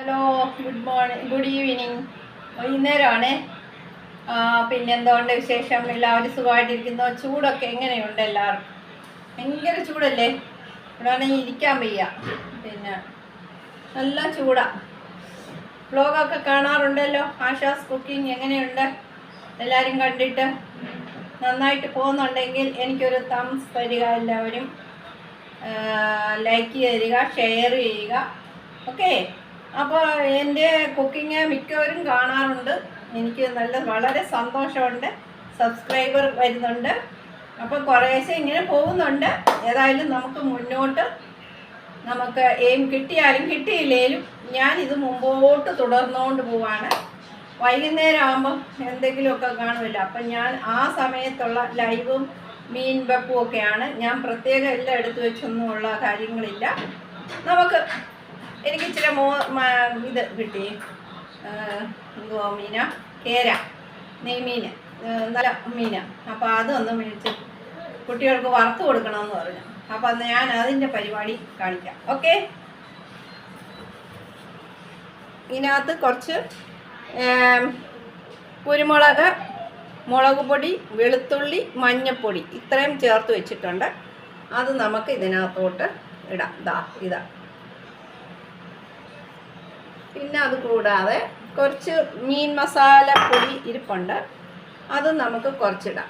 Hello, good morning, good evening. വൈകുന്നേരമാണേ. പിന്നെന്തുകൊണ്ട് വിശേഷം? എല്ലാവരും സുഖമായിട്ടിരിക്കുന്നു. ചൂടൊക്കെ എങ്ങനെയുണ്ട്? എല്ലാവർക്കും ഭയങ്കര ചൂടല്ലേ? ഇവിടെയാണെങ്കിൽ ഇരിക്കാൻ വയ്യ. പിന്നെ നല്ല ചൂടാ. വ്ലോഗൊക്കെ കാണാറുണ്ടല്ലോ. ആശാസ് കുക്കിംഗ് എങ്ങനെയുണ്ട്? എല്ലാവരും കണ്ടിട്ട് നന്നായിട്ട് പോകുന്നുണ്ടെങ്കിൽ എനിക്കൊരു തംസ് തരിക. എല്ലാവരും ലൈക്ക് തരിക, ഷെയർ ചെയ്യുക. ഓക്കെ. അപ്പോൾ എൻ്റെ കുക്കിങ് മിക്കവരും കാണാറുണ്ട്. എനിക്ക് വളരെ സന്തോഷമുണ്ട്. സബ്സ്ക്രൈബർ വരുന്നുണ്ട്. അപ്പോൾ കുറേശ്ശെ ഇങ്ങനെ പോകുന്നുണ്ട്. ഏതായാലും നമുക്ക് മുന്നോട്ട് നമുക്ക് കിട്ടിയാലും കിട്ടിയില്ലേലും ഞാനിത് മുമ്പോട്ട് തുടർന്നുകൊണ്ട് പോവാണ്. വൈകുന്നേരം ആകുമ്പം എന്തെങ്കിലുമൊക്കെ കാണുമല്ലോ. അപ്പം ഞാൻ ആ സമയത്തുള്ള ലൈവും മീൻ വെപ്പും ഒക്കെയാണ്. ഞാൻ പ്രത്യേകം എല്ലാം എടുത്തു വെച്ചൊന്നുമുള്ള കാര്യങ്ങളില്ല. എനിക്ക് ഇച്ചിരി ഇത് കിട്ടി. എന്തുവാ മീന? കേര, നെയ്മീൻ, നല്ല മീന. അപ്പോൾ അതൊന്ന് മേടിച്ച് കുട്ടികൾക്ക് വറുത്ത് കൊടുക്കണമെന്ന് പറഞ്ഞു. അപ്പം അന്ന് ഞാൻ അതിൻ്റെ പരിപാടി കാണിക്കാം. ഓക്കെ. ഇതിനകത്ത് കുറച്ച് കുരുമുളക്, മുളക് പൊടി, വെളുത്തുള്ളി, മഞ്ഞൾപ്പൊടി ഇത്രയും ചേർത്ത് വെച്ചിട്ടുണ്ട്. അത് നമുക്ക് ഇതിനകത്തോട്ട് ഇടാം. ഇതാ. പിന്നെ അത് കൂടാതെ കുറച്ച് മീൻ മസാല പൊടി ഇരിപ്പുണ്ട്. അത് നമുക്ക് കുറച്ചിടാം.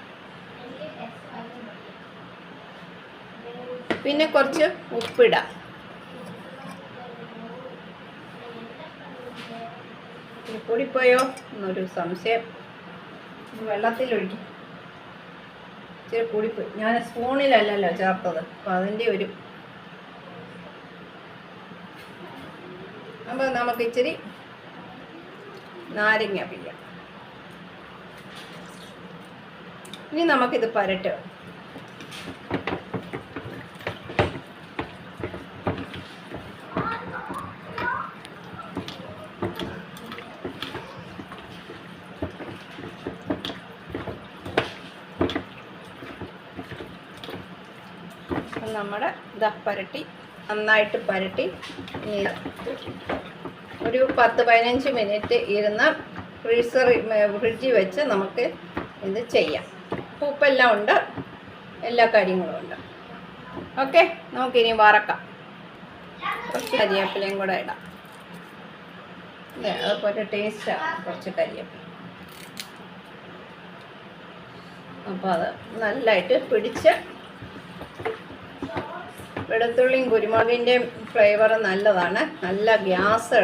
പിന്നെ കുറച്ച് ഉപ്പിടാം. പൊടിപ്പോയോ എന്നൊരു സംശയം. വെള്ളത്തിലൊഴിക്കും. ഇച്ചിരി പൊടിപ്പോയി. ഞാൻ സ്പൂണിലല്ലല്ലോ ചേർത്തത്. അപ്പം അതിൻ്റെ ഒരു അപ്പോൾ നമുക്ക് ഇച്ചിരി നാരങ്ങ പിഴിയാം. ഇനി നമുക്കിത് പരട്ടുക. നമ്മുടെ പരട്ടി നന്നായിട്ട് പരട്ടി ഒരു 10-15 മിനിറ്റ് ഇരുന്ന് ഫ്രിഡ്ജിൽ വെച്ച് നമുക്ക് ഇത് ചെയ്യാം. ഉപ്പെല്ലാം ഉണ്ട്, എല്ലാ കാര്യങ്ങളും ഉണ്ട്. ഓക്കെ. നമുക്കിനി വറക്കാം. കുറച്ച് കരിവേപ്പിലയും കൂടെ ഇടാം. അതുപോലെ ടേസ്റ്റാണ് കുറച്ച് കരിവേപ്പില. അപ്പോൾ അത് നല്ലതായിട്ട് പിടിച്ച് വെളുത്തുള്ളിയും കുരുമുളകിൻ്റെയും ഫ്ലേവർ നല്ലതാണ്. നല്ല ഗ്യാസ്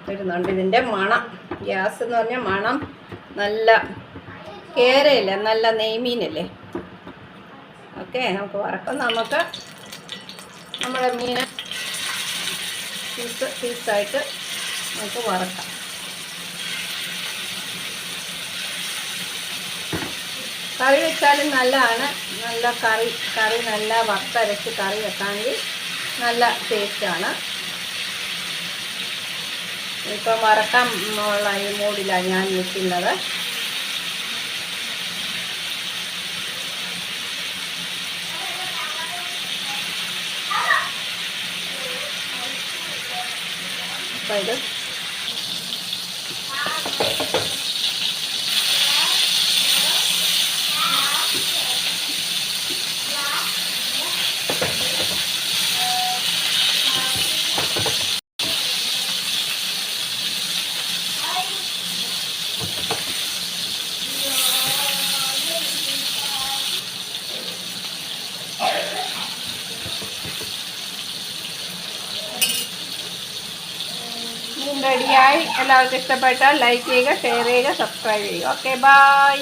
വരുന്നുണ്ട്. ഇതിൻ്റെ മണം, ഗ്യാസ് എന്ന് പറഞ്ഞാൽ മണം. നല്ല കേരയില്ലേ, നല്ല നെയ്മീനല്ലേ. ഓക്കെ. നമുക്ക് വറക്കാം. നമുക്ക് നമ്മുടെ മീൻ പീസായിട്ട് നമുക്ക് വറക്കാം. കറി വെച്ചാലും നല്ലതാണ്. നല്ല കറി നല്ല വറുത്തരച്ച് കറി വെക്കാമെങ്കിൽ നല്ല ടേസ്റ്റാണ്. ഇപ്പം വറക്കാൻ ഉള്ള ഈ മൂഡിലാണ് ഞാൻ നിൽക്കുന്നത്. അപ്പം ഇത് റെഡിയായി. എല്ലാവർക്കും ഇഷ്ടപ്പെട്ടാൽ ലൈക്ക് ചെയ്യുക, ഷെയർ ചെയ്യുക, സബ്സ്ക്രൈബ് ചെയ്യുക. Okay, by.